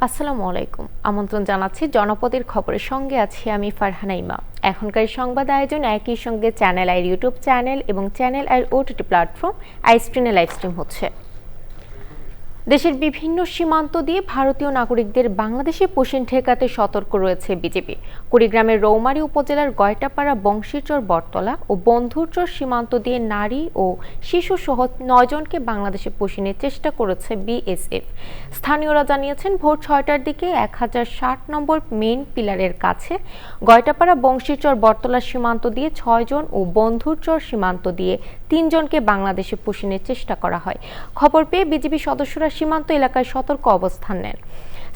আসসালামু আলাইকুম। আমন্ত্রণ জানাচ্ছি জনপদের খবরের সঙ্গে আছি আমি ফারহানা ইমা। এখনকার সংবাদ আয়োজন একই সঙ্গে চ্যানেল আইর ইউটিউব চ্যানেল এবং চ্যানেল আইর ওটিটি প্ল্যাটফর্ম আইস্ক্রিনে লাইভ স্ট্রিম হচ্ছে। দেশের বিভিন্ন সীমান্ত দিয়ে ভারতীয় নাগরিকদের বাংলাদেশে পুষিন ঠেকাতে সতর্ক রয়েছে বিজেপি। কুড়িগ্রামের রৌমারী উপজেলার গয়টাপাড়া বংশীচর বটতলা ও বন্ধুরচর সীমান্ত দিয়ে নারী ও শিশু সহ 9 জনকে বাংলাদেশে পুষিনের চেষ্টা করেছে বিএসএফ। স্থানীয়রা জানিয়েছেন ভোর 6টার দিকে 1060 নম্বর মেইন পিলারের কাছে গয়টাপাড়া বংশীচর বটতলা সীমান্ত দিয়ে 6 জন ও বন্ধুরচর সীমান্ত দিয়ে 3 জনকে বাংলাদেশে পুষিনের চেষ্টা করা হয়। খবর পেয়ে বিজেপি সদস্যরা সীমান্ত এলাকায় সতর্ক অবস্থান নেন।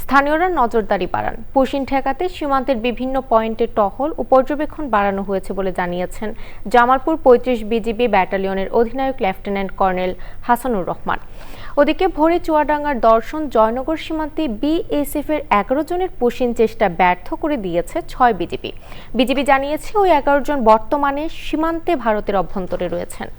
স্থানীয়রা নজরদারি বাড়ান। পুশিন ঠেকাতে সীমান্তের বিভিন্ন পয়েন্টে টহল ও পর্যবেক্ষণ বাড়ানো হয়েছে বলে জানিয়েছেন জামালপুর 35 বিজিবি ব্যাটালিয়নের অধিনায়ক লেফটেন্যান্ট কর্নেল হাসানুর রহমান। ওদিকে ভোরে চুয়াডাঙ্গার দর্শন জয়নগর সীমান্তে বিএসএফ এর 11 জনের পুশিন চেষ্টা ব্যর্থ করে দিয়েছে 6 বিজিবি। বিজিবি জানিয়েছে ওই 11 জন বর্তমানে সীমান্তে ভারতের অভ্যন্তরে রয়েছেন।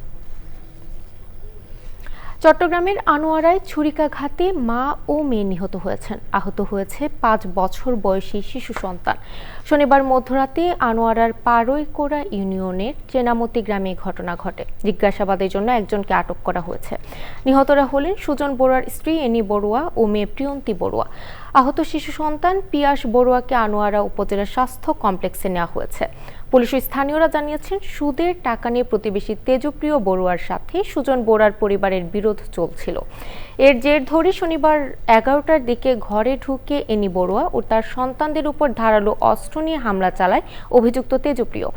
চট্টগ্রামের আনোয়ারায় ছুরিকাঘাতে মা ও মেয়ে নিহত হয়েছেন। আহত হয়েছে 5 বছর বয়সী শিশু সন্তান। শনিবার মধ্যরাতে আনোয়ারার পারৈকোড়া ইউনিয়নের চেনামতি গ্রামে ঘটনা ঘটে। জিজ্ঞাসাবাদের জন্য একজনকে আটক করা হয়েছে। নিহতরা হলেন সুজন বড়ুয়ার স্ত্রী এনি বড়ুয়া ও মেয়ে প্রিয়ন্তী বড়ুয়া। আহত শিশু সন্তান পিয়াস বড়ুয়াকে আনোয়ারা উপজেলা স্বাস্থ্য কমপ্লেক্সে নেওয়া হয়েছে। পুলিশ ও স্থানীয়রা জানিয়েছেন সুদের টাকা নিয়ে প্রতিবেশী তেজপ্রিয় বড়ুয়ার সাথে সুজন বড়ুয়ার পরিবারের বিরোধ চলছিল। এর জের ধরে শনিবার 11টার দিকে ঘরে ঢুকে এনি বড়ুয়া ও তার সন্তানদের উপর ধারালো অস্ত্র নিয়ে হামলা চালায় অভিযুক্ত তেজপ্রিয়।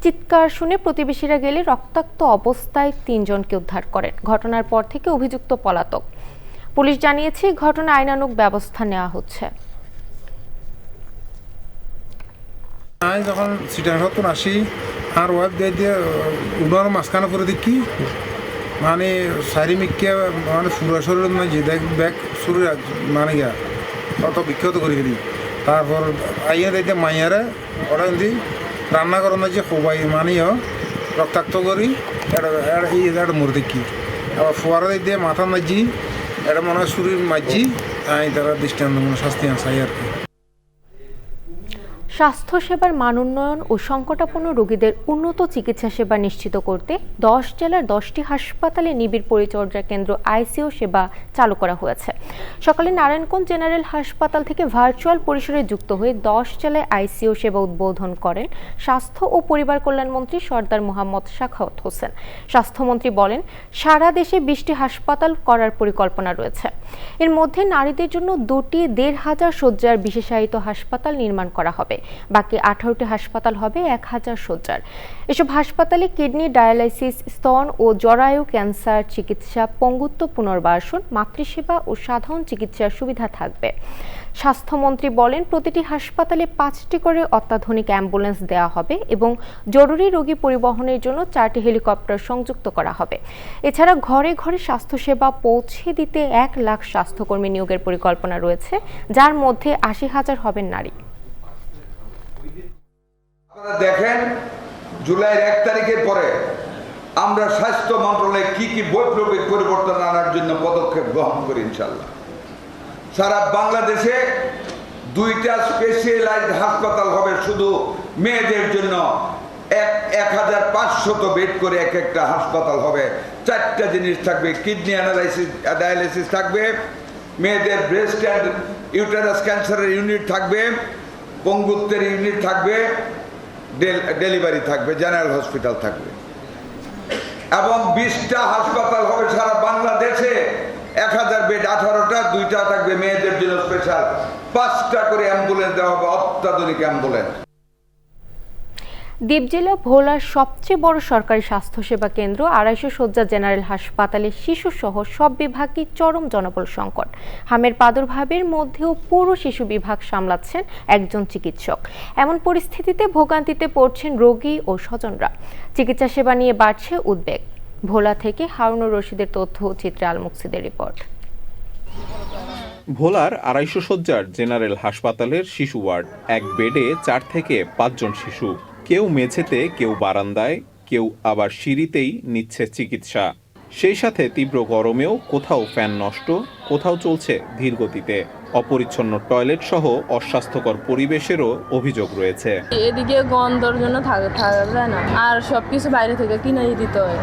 চিৎকার শুনে প্রতিবেশীরা গেলে রক্তাক্ত অবস্থায় 3 জনকে উদ্ধার করেন। ঘটনার পর থেকে অভিযুক্ত পলাতক। পুলিশ জানিয়েছে ঘটনা আইনানুগ ব্যবস্থা নেওয়া হচ্ছে। যখন সিটার আসি আর ওয়াইফ দিয়ে উনার মাঝখানে করে দেখি মানে চারিমিককে মানে সুরা শরীর মানে যে ব্যাগ শরীর মানে গিয়া অত বিক্ষত করে ফেলি। তারপর আইয়া দিতে মাইয়ারে ওরা কিন্তু রান্না করানো যে সবাই মানিও রক্তাক্ত করি এটা মরে দেখি। আবার ফোয়ারা দিয়ে মাথা মাজি এটা মনে হয় শরীর মাজি তারা দৃষ্টান্ত মানে শাস্তি আসাই আর কি। স্বাস্থ্যসেবার মান উন্নয়ন ও সংকটাপন্ন রোগীদের উন্নত চিকিৎসা সেবা নিশ্চিত করতে 10 জেলার 10টি হাসপাতালে নিবিড় পরিচর্যা কেন্দ্র আইসিইউ সেবা চালু করা হয়েছে। সকালে নারায়ণগঞ্জ জেনারেল হাসপাতাল থেকে ভার্চুয়াল পরিসরে যুক্ত হয়ে 10 জেলায় আইসিইউ সেবা উদ্বোধন করেন স্বাস্থ্য ও পরিবার কল্যাণমন্ত্রী সরদার মোহাম্মদ সাখাওয়াত হোসেন। স্বাস্থ্যমন্ত্রী বলেন, সারা দেশে 20টি হাসপাতাল করার পরিকল্পনা রয়েছে। এর মধ্যে নারীদের জন্য 2টি 1,500 শয্যার বিশেষায়িত হাসপাতাল নির্মাণ করা হবে। বাকি 18টি হাসপাতাল হবে 1000 শয্যার। এসব হাসপাতালে কিডনি ডায়ালাইসিস, স্তন ও জরায়ু ক্যান্সার চিকিৎসা, পঙ্গুত্ব পুনর্বাসন, মাতৃসেবা ও সাধারণ চিকিৎসার সুবিধা থাকবে। স্বাস্থ্যমন্ত্রী বলেন, প্রতিটি হাসপাতালে 5টি করে অত্যাধুনিক অ্যাম্বুলেন্স দেওয়া হবে এবং জরুরি রোগী পরিবহনের জন্য 4টি হেলিকপ্টার সংযুক্ত করা হবে। এছাড়া ঘরে ঘরে স্বাস্থ্যসেবা পৌঁছে দিতে 1 লাখ স্বাস্থ্যকর্মী নিয়োগের পরিকল্পনা রয়েছে, যার মধ্যে 80,000 হবেন নারী। আপনারা দেখেন জুলাইয়ের 1 তারিখের পরে আমরা স্বাস্থ্য মন্ত্রণালয়ে কি বৈপ্লবিক পরিবর্তন আনার জন্য পদক্ষেপ গ্রহণ করি ইনশাল্লাহ। সারা বাংলাদেশে 2টা স্পেশালাইজড হাসপাতাল হবে শুধু মেয়েদের জন্য। 1500 বেড করে একটা হাসপাতাল হবে। 4টা জিনিস থাকবে, কিডনি ডায়ালাইসিস থাকবে, মেয়েদের ব্রেস্ট অ্যান্ড ইউটেরাস ক্যান্সারের ইউনিট থাকবে, পঙ্গুত্বের ইউনিট থাকবে, ডেলিভারি থাকবে, জেনারেল হসপিটাল থাকবে এবং 20টা হাসপাতাল হবে সারা বাংলাদেশে। 1000 বেড, 18টা, 2টা থাকবে মেয়েদের জন্য স্পেশাল। 5টা করে অ্যাম্বুলেন্স দেওয়া হবে, অত্যাধুনিক অ্যাম্বুলেন্স। দ্বীপ জেলা ভোলার সবচেয়ে বড় সরকারি স্বাস্থ্যসেবা কেন্দ্র 250 শয্যা জেনারেল হাসপাতালে শিশু সহ সব বিভাগই চরম জনবল সংকট। হামের প্রাদুর্ভাবের মধ্যেও পুরো শিশু বিভাগ সামলাচ্ছেন একজন চিকিৎসক। এমন পরিস্থিতিতে ভোগান্তিতে পড়ছেন রোগী ও স্বজনরা। চিকিৎসা সেবা নিয়ে বাড়ছে উদ্বেগ। ভোলা থেকে হারুনুর রশিদের তথ্য, চিত্রে আল মুকসিদের রিপোর্ট। ভোলার 250 শয্যার জেনারেল হাসপাতালের শিশু ওয়ার্ড, এক বেডে 4 থেকে 5 জন শিশু। কেউ মেঝেতে, কেউ বারান্দায়, কেউ আবার সিঁড়িতেই নিচ্ছে চিকিৎসা। সেই সাথে তীব্র গরমেও কোথাও ফ্যান নষ্ট, কোথাও চলছে ধীর গতিতে। অপরিচ্ছন্ন টয়লেট সহ অস্বাস্থ্যকর পরিবেশেরও অভিযোগ রয়েছে। এদিকে গন্ধর জন্য থাকা যায় না, আর সবকিছু বাইরে থেকে কিনে দিতে হয়।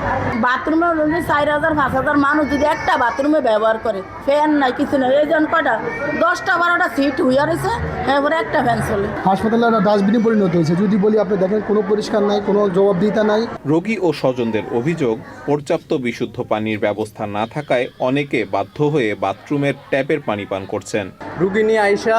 বাথরুমে 4,000-5,000 মানুষ যদি একটা বাথরুমে ব্যবহার করে, ফ্যান নাই, কিছু নাই, এই জন কটা 10টা-12টা সিট হইয়া রয়েছে, এরপরে একটা ফ্যান চলে। হাসপাতালে একটা ডাস্টবিনে পরিণত হয়েছে। যদি বলি আপনি দেখেন কোনো পরিষ্কার নাই, কোনো জবাবদিহিতা নাই। রোগী ও স্বজনদের অভিযোগ, পর্যাপ্ত বিশুদ্ধ পানির ব্যবস্থা না থাকায় অনেকে বাধ্য হয়ে বাথরুমের ট্যাপের পানি পান করছেন। রুগী নিয়ে আইসা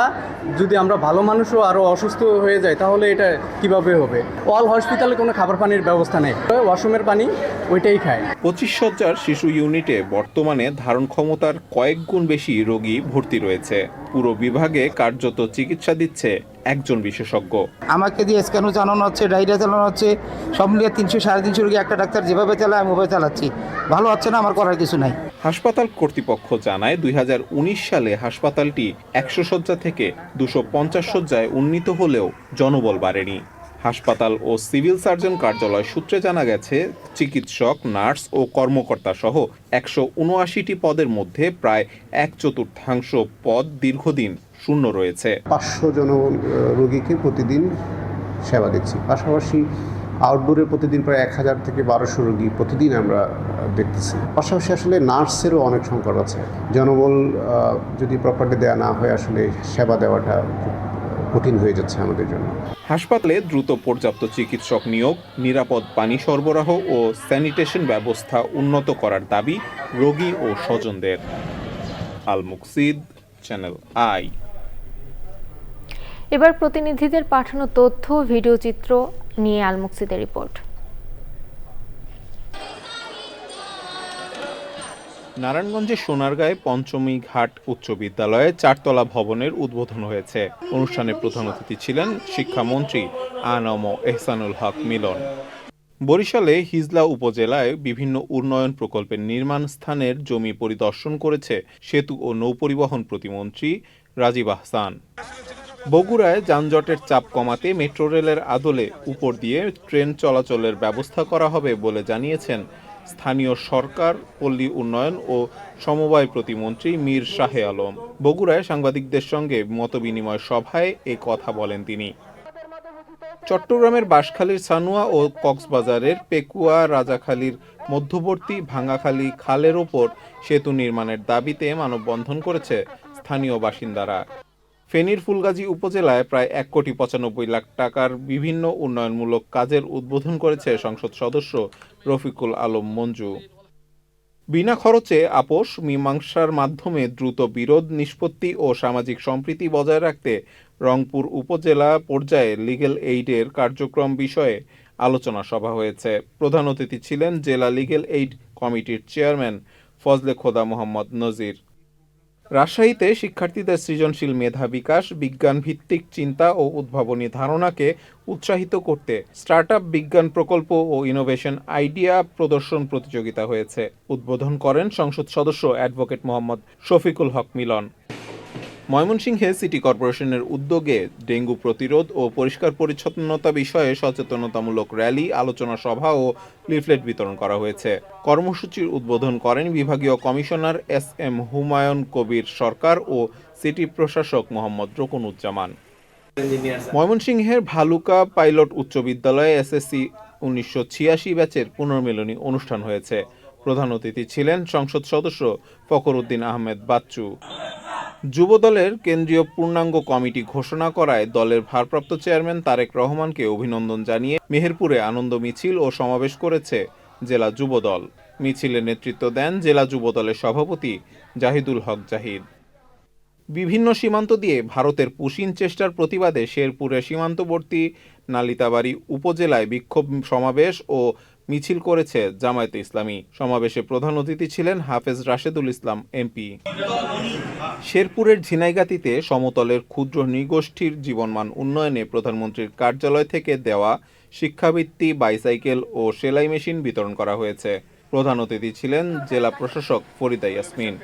যদি আমরা ভালো মানুষও আরও অসুস্থ হয়ে যাই তাহলে এটা কিভাবে হবে? অল হসপিটালে কোনো খাবার পানির ব্যবস্থা নেই, ওয়াশরুমের পানি ওইটাই খায়। 25 শয্যার শিশু ইউনিটে বর্তমানে ধারণ ক্ষমতার কয়েক গুণ বেশি রোগী ভর্তি রয়েছে। পুরো বিভাগে কার্যত চিকিৎসা দিচ্ছে একজন বিশেষজ্ঞ। আমাকে দিয়ে স্ক্যানও চালানো হচ্ছে, ডায়রিয়া চালানো হচ্ছে, সব মিলিয়ে 300-350 রোগী একটা ডাক্তার যেভাবে চালায় আমি ওভাবে চালাচ্ছি। ভালো হচ্ছে না, আমার করার কিছু নাই। হাসপাতাল কর্তৃপক্ষ জানায় 2019 সালে হাসপাতালটি 100 শয্যা থেকে 250 শয্যায় উন্নীত হলেও জনবল বাড়েনি। হাসপাতাল ও সিভিল সার্জন কার্যালয় সূত্রে জানা গেছে, চিকিৎসক, নার্স ও কর্মকর্তা সহ 179টি পদের মধ্যে প্রায় 1/4 পদ দীর্ঘদিন শূন্য রয়েছে। 500 জন রোগীকে প্রতিদিন সেবা দিচ্ছি। পাশাপাশি আউটডোরে প্রতিদিন প্রায় 1000 থেকে 1200 রোগী প্রতিদিন আমরা দেখতেছি। পাশাপাশি আসলে নার্সেরও অনেক সংকট আছে। জনবল যদি প্রপারলি দেওয়া না হয় আসলে সেবা দেওয়াটা খুব কঠিন হয়ে যাচ্ছে আমাদের জন্য। হাসপাতালে দ্রুত পর্যাপ্ত চিকিৎসক নিয়োগ, নিরাপদ পানি সরবরাহ ও স্যানিটেশন ব্যবস্থা উন্নত করার দাবি রোগী ও স্বজনদের। আল মুকসিদ, চ্যানেল আই। এবার প্রতিনিধিদের পাঠানো তথ্য, ভিডিও চিত্র নিয়ে আল মুকসিদের রিপোর্ট। নারায়ণগঞ্জের সোনারগাঁয়ে পঞ্চমী ঘাট উচ্চ বিদ্যালয়ে 4তলা ভবনের উদ্বোধন হয়েছে। অনুষ্ঠানে প্রধান অতিথি ছিলেন শিক্ষামন্ত্রী আ.ন.ম এহসানুল হক মিলন। বরিশালে হিজলা উপজেলায় বিভিন্ন উন্নয়ন প্রকল্পের নির্মাণ স্থানের জমি পরিদর্শন করেছে সেতু ও নৌপরিবহন প্রতিমন্ত্রী রাজীব আহসান। বগুড়ায় যানজটের চাপ কমাতে মেট্রো রেলের আদলে উপর দিয়ে ট্রেন চলাচলের ব্যবস্থা করা হবে বলে জানিয়েছেন স্থানীয় সরকার, পল্লী উন্নয়ন ও সমবায় প্রতিমন্ত্রী মীর শাহে আলম। বগুড়ায় সাংবাদিকদের সঙ্গে মতবিনিময় সভায় এ কথা বলেন তিনি। চট্টগ্রামের বাঁশখালীর সানুয়া ও কক্সবাজারের পেকুয়া রাজাখালীর মধ্যবর্তী ভাঙাখালী খালের ওপর সেতু নির্মাণের দাবিতে মানববন্ধন করেছে স্থানীয় বাসিন্দারা। ফেনীর ফুলগাজী উপজেলায় প্রায় 1,95,00,000 টাকার বিভিন্ন উন্নয়নমূলক কাজের উদ্বোধন করেছে সংসদ সদস্য রফিকুল আলম মঞ্জু। বিনা খরচে আপোষ মীমাংসার মাধ্যমে দ্রুত বিরোধ নিষ্পত্তি ও সামাজিক সম্প্রীতি বজায় রাখতে রংপুর উপজেলা পর্যায়ে লিগ্যাল এইডের কার্যক্রম বিষয়ে আলোচনা সভা হয়েছে। প্রধান অতিথি ছিলেন জেলা লিগ্যাল এইড কমিটির চেয়ারম্যান ফজলে খোদা মোহাম্মদ নজির। রাজশাহীতে শিক্ষার্থীদের সৃজনশীল মেধা বিকাশ, বিজ্ঞান ভিত্তিক চিন্তা ও উদ্ভাবনী ধারণাকে উৎসাহিত করতে স্টার্টআপ বিজ্ঞান প্রকল্প ও ইনোভেশন আইডিয়া প্রদর্শন প্রতিযোগিতা হয়েছে। উদ্বোধন করেন সংসদ সদস্য অ্যাডভোকেট মোহাম্মদ শফিকুল হক মিলন। ময়মনসিংহে সিটি কর্পোরেশনের উদ্যোগে ডেঙ্গু প্রতিরোধ ও পরিষ্কার পরিচ্ছন্নতা বিষয়ে সচেতনতামূলক র্যালি, আলোচনা সভা ও লিফলেট বিতরণ করা হয়েছে। কর্মসূচির উদ্বোধন করেন বিভাগীয় কমিশনার এস.এম. হুমায়ুন কবির সরকার ও সিটি প্রশাসক মোহাম্মদ রুকনুজ্জামান। ময়মনসিংহের ভালুকা পাইলট উচ্চ বিদ্যালয়ে এসএসসি 1986 ব্যাচের পুনর্মিলনী অনুষ্ঠান হয়েছে। প্রধান অতিথি ছিলেন সংসদ সদস্য ফখরুদ্দিন আহমেদ বাচ্চু। যুবদলের কেন্দ্রীয় পূর্ণাঙ্গ কমিটি ঘোষণা করায় দলের ভারপ্রাপ্ত চেয়ারম্যান তারেক রহমানকে অভিনন্দন জানিয়ে মেহেরপুরে আনন্দ মিছিল ও সমাবেশ করেছে জেলা যুবদল। মিছিলে নেতৃত্ব দেন জেলা যুবদলের সভাপতি জাহিদুল হক জাহিদ। বিভিন্ন সীমান্ত দিয়ে ভারতের পুশিন চেষ্টার প্রতিবাদে শেরপুরের সীমান্তবর্তী নালিতাবাড়ী উপজেলায় বিক্ষোভ সমাবেশ ও মিছিল করেছে জামায়াতে ইসলামী। সমাবেশে প্রধান অতিথি ছিলেন হাফেজ রাশেদুল ইসলাম এমপি। শেরপুরের ঝিনাইগাতিতে সমতলের ক্ষুদ্র নৃগোষ্ঠীর জীবনমান উন্নয়নে প্রধানমন্ত্রীর কার্যালয় থেকে দেওয়া শিক্ষাবৃত্তি, বাইসাইকেল ও সেলাই মেশিন বিতরণ করা হয়েছে। প্রধান অতিথি ছিলেন জেলা প্রশাসক ফরিদা ইয়াসমিন।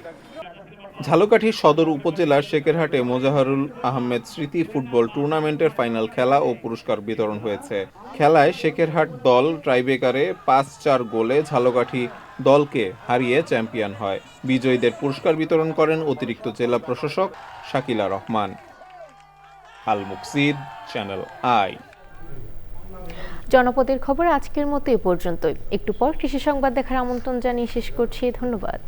ঝালকাঠি সদর উপজেলার শেখেরহাটে মোজাহারুল আহমেদ স্মৃতি ফুটবল টুর্নামেন্টের ফাইনাল খেলা ও পুরস্কার বিতরণ হয়েছে। খেলায় শেখেরহাট দল টাইব্রেকারে 5-4 গোলে ঝালকাঠি দলকে হারিয়ে চ্যাম্পিয়ন হয়। বিজয়ীদের পুরস্কার বিতরণ করেন অতিরিক্ত জেলা প্রশাসক শাকিলা রহমান। আল মুকসিদ, চ্যানেল আই। জনপদের খবর আজকের মতো এ পর্যন্তই। একটু পর কৃষি সংবাদ দেখার আমন্ত্রণ জানিয়ে শেষ করছি। ধন্যবাদ।